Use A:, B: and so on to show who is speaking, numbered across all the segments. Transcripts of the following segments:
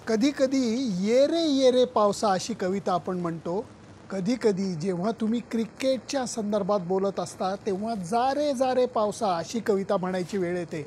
A: कधी कधी ये रे पावसा अशी कविता आपण म्हणतो. कधी कधी जेव्हा तुम्ही क्रिकेटच्या संदर्भात बोलत असता तेव्हा जा रे पावसा अशी कविता म्हणायची वेळ येते.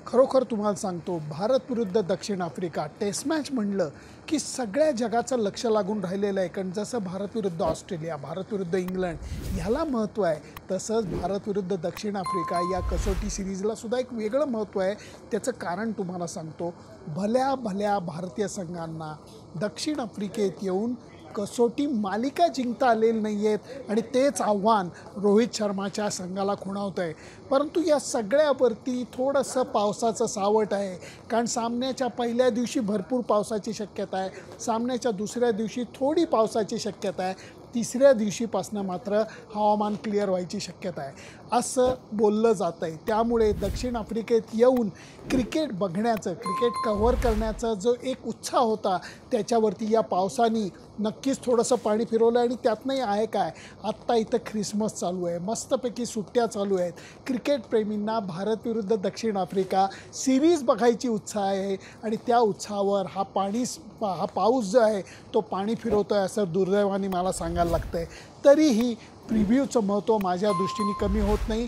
A: खरोखर तुम्हाला सांगतो, भारत विरुद्ध दक्षिण आफ्रिका टेस्ट मॅच म्हणलं की सगळ्या जगाचं लक्ष लागून राहिलेलं आहे. कारण जसं भारत विरुद्ध ऑस्ट्रेलिया, भारत विरुद्ध इंग्लंड ह्याला महत्त्व आहे, तसंच भारत विरुद्ध दक्षिण आफ्रिका या कसोटी सिरीजला सुद्धा एक वेगळं महत्त्व आहे. त्याचं कारण तुम्हाला सांगतो. भल्या भल्या भारतीय संघांना दक्षिण आफ्रिकेत येऊन कसोटी मालिका जिंकता आलेली नाही आहेत आणि तेच आव्हान रोहित शर्माच्या संघाला खुणावतं आहे. परंतु या सगळ्यावरती थोडंसं पावसाचं सावट आहे. कारण सामन्याच्या पहिल्या दिवशी भरपूर पावसाची शक्यता आहे, सामन्याच्या दुसऱ्या दिवशी थोडी पावसाची शक्यता आहे, तिसऱ्या दिवशीपासून मात्र हवामान क्लिअर व्हायची शक्यता आहे असं बोललं जातं आहे. त्यामुळे दक्षिण आफ्रिकेत येऊन क्रिकेट बघण्याचं, क्रिकेट कव्हर करण्याचा जो एक उत्साह होता त्याच्यावरती या पावसाने नक्कीच थोडंसं पाणी फिरवलं. आणि त्यातनंही आहे काय, आत्ता इथं ख्रिसमस चालू आहे, मस्तपैकी सुट्ट्या चालू आहेत. क्रिकेटप्रेमींना भारत विरुद्ध दक्षिण आफ्रिका सिरीज बघायची उत्साह आहे आणि त्या उत्साहावर हा पाऊस जो आहे तो पाणी फिरवतो आहे असं दुर्दैवाने मला सांगायला लागतं आहे. तरीही प्रिव्ह्यूचं महत्त्व माझ्या दृष्टीने कमी होत नाही.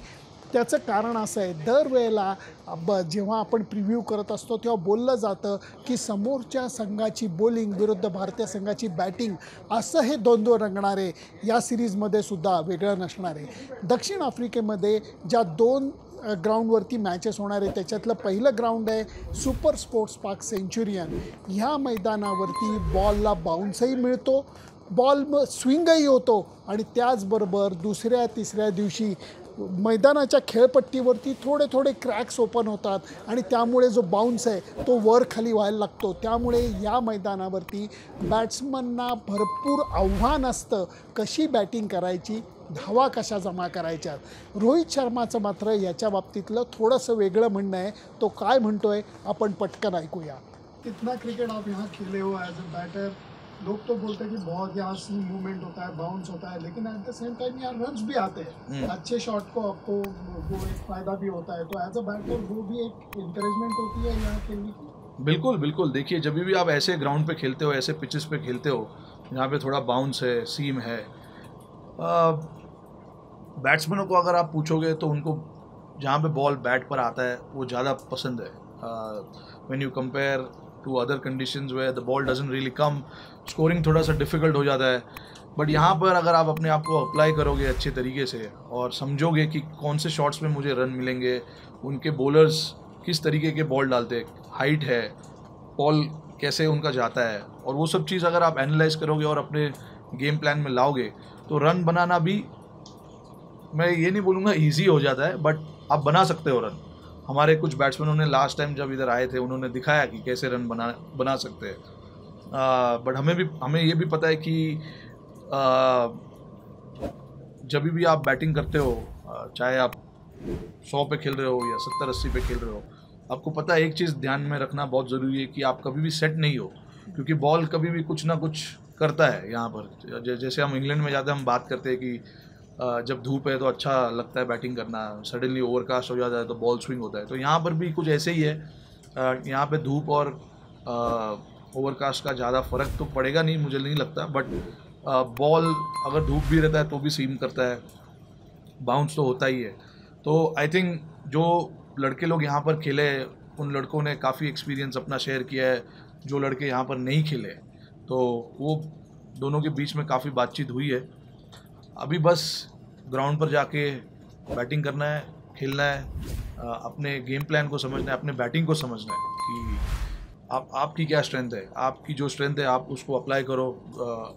A: त्याचं कारण असं आहे, दरवेळेला जेव्हा आपण प्रिव्ह्यू करत असतो तेव्हा बोललं जातं की समोरच्या संघाची बॉलिंग विरुद्ध भारतीय संघाची बॅटिंग असं हे द्वंद्व रंगणार आहे. या सिरीजमध्ये सुद्धा वेगळं नसणार आहे. दक्षिण आफ्रिकेमध्ये ज्या दोन ग्राउंडवरती मॅचेस होणार आहे त्याच्यातलं पहिलं ग्राउंड आहे सुपर स्पोर्ट्स पार्क सेंच्युरियन. ह्या मैदानावरती बॉलला बाउन्सही मिळतो, बॉल स्विंगही होतो आणि त्याचबरोबर दुसऱ्या तिसऱ्या दिवशी मैदानाच्या खेळपट्टीवरती थोडे क्रॅक्स ओपन होतात आणि त्यामुळे जो बाउन्स आहे तो वर खाली व्हायला लागतो. त्यामुळे या मैदानावरती बॅट्समनना भरपूर आव्हान असतं कशी बॅटिंग करायची, धावा कशा जमा करायच्यात. रोहित शर्माचं मात्र याच्या बाबतीतलं थोडंसं वेगळं म्हणणं आहे. तो काय म्हणतोय आपण पटकन ऐकूया. इतना क्रिकेट आप यहाँ खेले हो एज अ बैटर, लोग तो बोलते हैं कि बहुत यहाँ से मूवमेंट होता है, बाउंस होता है, लेकिन एट द सेम टाइम यहाँ रन्स भी आते हैं. अच्छे शॉट को आपको वो एक फ़ायदा भी होता है. तो एज अ बैटर वो भी एक इंकरेजमेंट होती है यहाँ खेलने की.
B: बिल्कुल बिल्कुल. देखिए, जब भी आप ऐसे ग्राउंड पे खेलते हो, ऐसे पिचेस पे खेलते हो जहाँ पे थोड़ा बाउंस है, सीम है, बैट्समैनों को अगर आप पूछोगे तो उनको जहाँ पे बॉल बैट पर आता है वो ज़्यादा पसंद है. When you compare to other conditions where the ball doesn't really come, scoring थोड़ा सा डिफ़िकल्ट हो जाता है. बट यहाँ पर अगर आप अपने आप को अप्लाई करोगे अच्छे तरीके से और समझोगे कि कौन से शॉट्स में मुझे रन मिलेंगे, उनके बॉलर्स किस तरीके के बॉल डालते हैं, हाइट है, बॉल कैसे उनका जाता है, और वो सब चीज़ अगर आप एनालाइज करोगे और अपने गेम प्लान में लाओगे तो रन बनाना भी, मैं ये नहीं बोलूँगा ईजी हो जाता है, बट आप बना सकते हो रन. हमारे कुछ बैट्समैनों ने लास्ट टाइम जब इधर आए थे उन्होंने दिखाया कि कैसे रन बना सकते हैं. बट हमें ये भी पता है कि जब भी आप बैटिंग करते हो, चाहे आप 100 पे खेल रहे हो या 70-80 पे खेल रहे हो, आपको पता है एक चीज़ ध्यान में रखना बहुत ज़रूरी है कि आप कभी भी सेट नहीं हो, क्योंकि बॉल कभी भी कुछ ना कुछ करता है. यहाँ पर जैसे हम इंग्लैंड में जाते हैं, हम बात करते हैं कि जब धूप है तो अच्छा लगता है बैटिंग करना, सडनली ओवरकास्ट हो जाता है तो बॉल स्विंग होता है. तो यहाँ पर भी कुछ ऐसे ही है. यहाँ पे धूप और ओवरकास्ट का ज़्यादा फ़र्क तो पड़ेगा नहीं, मुझे नहीं लगता. बट बॉल अगर धूप भी रहता है तो भी सीम करता है, बाउंस तो होता ही है. तो आई थिंक जो लड़के लोग यहाँ पर खेले उन लड़कों ने काफ़ी एक्सपीरियंस अपना शेयर किया है. जो लड़के यहाँ पर नहीं खेले तो वो दोनों के बीच में काफ़ी बातचीत हुई है. अभी बस ग्राउंड पर जाके बैटिंग करना है, खेलना है, अपने गेम प्लान को समझना है, अपने बैटिंग को समझना है कि आपकी क्या स्ट्रेंथ है. आपकी जो स्ट्रेंथ है आप उसको अप्लाई करो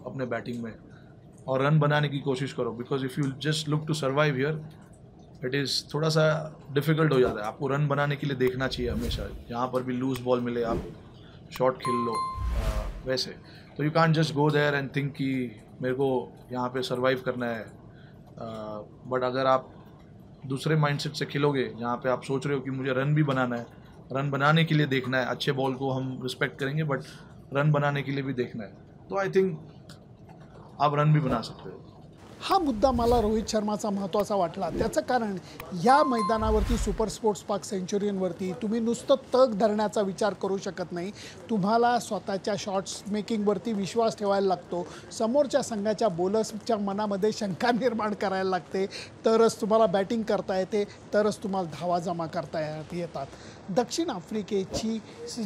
B: अपने बैटिंग में और रन बनाने की कोशिश करो. Because if you just look to survive here, it is थोड़ा सा डिफ़िकल्ट हो जाता है. आपको रन बनाने के लिए देखना चाहिए हमेशा. जहाँ पर भी लूज़ बॉल मिले आप शॉट खेल लो वैसे. तो you can't just go there and think कि मेरे को यहाँ पे सरवाइव करना है. बट अगर आप दूसरे माइंडसेट से खेलोगे जहाँ पे आप सोच रहे हो कि मुझे रन भी बनाना है, रन बनाने के लिए देखना है, अच्छे बॉल को हम रिस्पेक्ट करेंगे बट रन बनाने के लिए भी देखना है, तो आई थिंक आप रन भी बना सकते हो.
A: हा मुद्दा मला रोहित शर्माचा महत्त्वाचा वाटला. त्याचं कारण या मैदानावरती सुपर स्पोर्ट्स पार्क सेंच्युरियनवरती तुम्ही नुसतं तग धरण्याचा विचार करू शकत नाही. तुम्हाला स्वतःच्या शॉट्स मेकिंगवरती विश्वास ठेवायला लागतो. समोरच्या संघाच्या बॉलर्सच्या मनामध्ये शंका निर्माण करायला लागते. तरच तुम्हाला बॅटिंग करता येते, तरच तुम्हाला धावा जमा करता येतात. दक्षिण आफ्रिकेची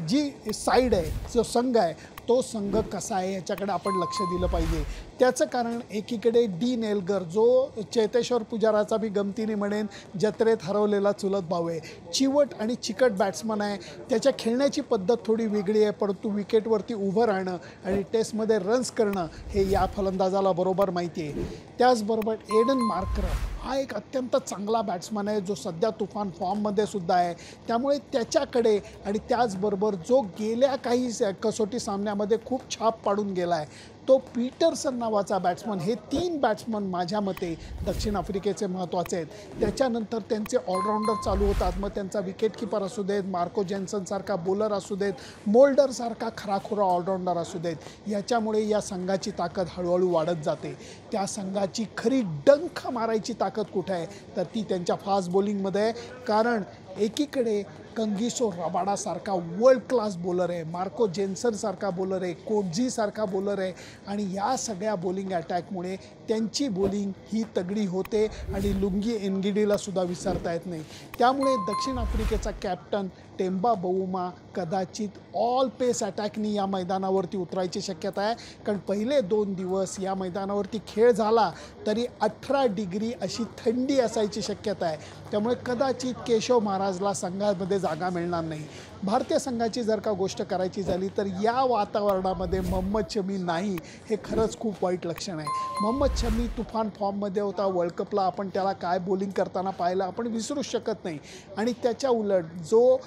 A: जी साईड आहे, जो संघ आहे, तो संघ कसा आहे याच्याकडे आपण लक्ष दिलं पाहिजे. त्याचं कारण एकीकडे डीन एल्गर, जो चेतेश्वर पुजाराचा मी गमतीने म्हणेन जत्रेत हरवलेला चुलत भाऊ आहे. चिवट आणि चिकट बॅट्समन आहे. त्याच्या खेळण्याची पद्धत थोडी वेगळी आहे, परंतु विकेटवरती उभं राहणं आणि टेस्टमध्ये रन्स करणं हे या फलंदाजाला बरोबर माहिती आहे. त्याचबरोबर एडन मार्करम हा एक अत्यंत चांगला बॅट्समन आहे, जो सध्या तुफान फॉर्ममध्ये सुद्धा आहे. त्यामुळे त्याच्याकडे आणि त्याचबरोबर जो गेल्या काही कसोटी सामन्यामध्ये खूप छाप पाडून गेला आहे, तो पीटरसन नावाचा बॅट्समन. हे 3 बॅट्समन माझ्या मते दक्षिण आफ्रिकेचे महत्त्वाचे आहेत. त्याच्यानंतर त्यांचे ऑलराऊंडर चालू होतात. मग त्यांचा विकेटकीपर असू देत, मार्को जेन्सनसारखा बॉलर असू देत, मोल्डरसारखा खराखुरा ऑलराऊंडर असू देत. याच्यामुळे या संघाची ताकद हळूहळू वाढत जाते. त्या संघाची खरी डंख मारायची ताकद कुठे आहे, तर ती त्यांच्या फास्ट बॉलिंगमध्ये आहे. कारण एकीकडे कंगिसो रबाडासारखा वर्ल्ड क्लास बॉलर आहे, मार्को जेन्सनसारखा बॉलर आहे, कोटझीसारखा बॉलर आहे आणि या सगळ्या बॉलिंग अटॅकमुळे त्यांची बॉलिंग ही तगडी होते आणि लुंगी एनगिडीला सुद्धा विसरता येत नाही. त्यामुळे दक्षिण आफ्रिकेचा कॅप्टन टेम्बा बवुमा कदाचित ऑल पेस अटॅकनी या मैदानावरती उतरायची शक्यता आहे. कारण पहिले 2 दिवस या मैदानावरती खेळ झाला तरी 18 डिग्री अशी थंडी असायची शक्यता आहे. त्यामुळे कदाचित केशव महाराजला संघामध्ये जागा मिळणार नाही. भारतीय संघाची जर का गोष्ट करायची झाली तर या वातावरणामध्ये मोहम्मद शमी नाही, हे खरंच खूप वाईट लक्षण आहे. मोहम्मद शमी तुफान फॉर्ममध्ये होता. वर्ल्ड कपला आपण त्याला काय बॉलिंग करताना पाहिलं आपण विसरूच शकत नाही. आणि त्याच्या उलट जो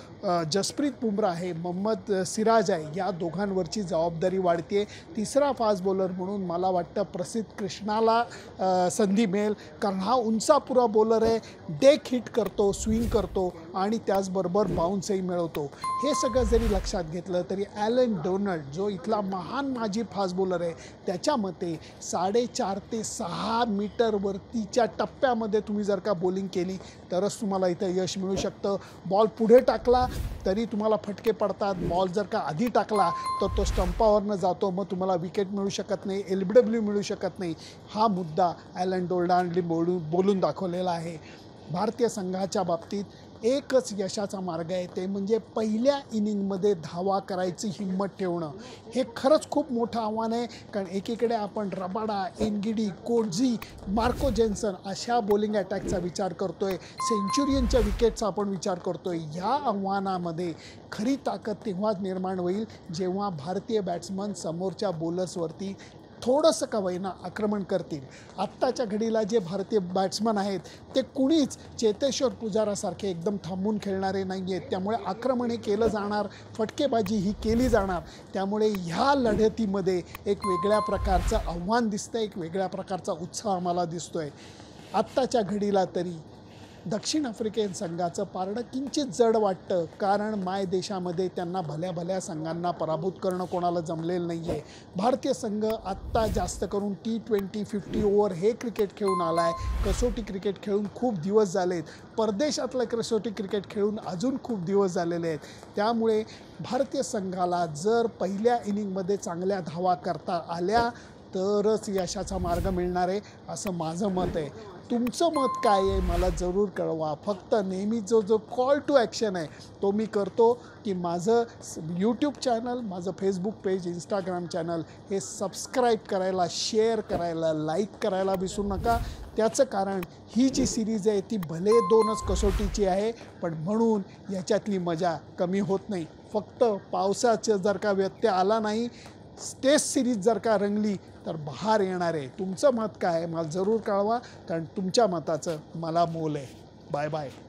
A: जसप्रीत बुमराह आहे, मोहम्मद सिराज आहे, या दोघांवरची जबाबदारी वाढते. तिसरा फास्ट बॉलर म्हणून मला वाटतं प्रसिद्ध कृष्णाला संधी मिळेल. कारण हा उंचापुरा बॉलर आहे, डेक हिट करतो, स्विंग करतो आणि त्याचबरोबर बाउन्सही मिळवतो. हे सगळं जरी लक्षात घेतलं तरी ॲलन डोनाल्ड, जो इथला महान माजी फास्ट बॉलर आहे, त्याच्या मते 4.5 ते 6 मीटरवरतीच्या टप्प्यामध्ये तुम्ही जर का बॉलिंग केली तरच तुम्हाला इथं यश मिळू शकतं. बॉल पुढे टाकला तरी तुम्हाला फटके पडतात. बॉल जर का आधी टाकला तर तो स्टंपावरनं जातो, मग तुम्हाला विकेट मिळू शकत नाही, LBW मिळू शकत नाही. हा मुद्दा ॲलन डोनाल्डने बोलून दाखवलेला आहे. भारतीय संघाच्या बाबतीत एकच यशाचा मार्ग आहे, ते म्हणजे पहिल्या इनिंगमध्ये धावा करायची हिंमत ठेवणं. हे खरंच खूप मोठं आव्हान आहे. कारण एकीकडे आपण रबाडा, एनगिडी, कोटझी, मार्को जेन्सन अशा बॉलिंग अटॅकचा विचार करतोय, सेंच्युरियनच्या विकेटचा आपण विचार करतोय. या आव्हानामध्ये खरी ताकद तेव्हाच निर्माण होईल जेव्हा भारतीय बॅट्समन समोरच्या बॉलर्सवरती थोडंसं का होईना आक्रमण करतील. आत्ताच्या घडीला जे भारतीय बॅट्समन आहेत ते कुणीच चेतेश्वर पुजारासारखे एकदम थांबून खेळणारे नाही आहेत. त्यामुळे आक्रमण हे केलं जाणार, फटकेबाजी ही केली जाणार. त्यामुळे ह्या लढतीमध्ये एक वेगळ्या प्रकारचं आव्हान दिसतं, एक वेगळ्या प्रकारचा उत्साह आम्हाला दिसतो आहे. आत्ताच्या घडीला तरी दक्षिण आफ्रिकेन संघाचं पारडं किंचित जड वाटतं, कारण मायदेशामध्ये त्यांना भल्या भल्या संघांना पराभूत करणं कोणाला जमलेलं नाही आहे. भारतीय संघ आत्ता जास्त करून T20 50 ओव्हर हे क्रिकेट खेळून आला आहे. कसोटी क्रिकेट खेळून खूप दिवस झालेत. परदेशातलं कसोटी क्रिकेट खेळून अजून खूप दिवस झालेले आहेत. त्यामुळे भारतीय संघाला जर पहिल्या इनिंगमध्ये चांगल्या धावा करता आल्या तरच यशाचा मार्ग मिळणार आहे, असं माझं मत आहे. तुमचं मत काय आहे मला जरूर कळवा. फक्त नेहमी जो कॉल टू ॲक्शन आहे तो मी करतो की माझं यूट्यूब चॅनल, माझं फेसबुक पेज, इंस्टाग्राम चॅनल हे सबस्क्राईब करायला, शेअर करायला, लाईक करायला विसरू नका. त्याचं कारण ही जी सिरीज आहे ती भले 2च कसोटीची आहे, पण म्हणून याच्यातली मजा कमी होत नाही. फक्त पावसाचं जर का व्यत्यय आला नाही, टेस्ट सिरीज जर का रंगली तर बहार येणार आहे. तुमचं मत काय आहे मला जरूर कळवा, कारण तुमच्या मताचं मला मोल आहे. Bye bye.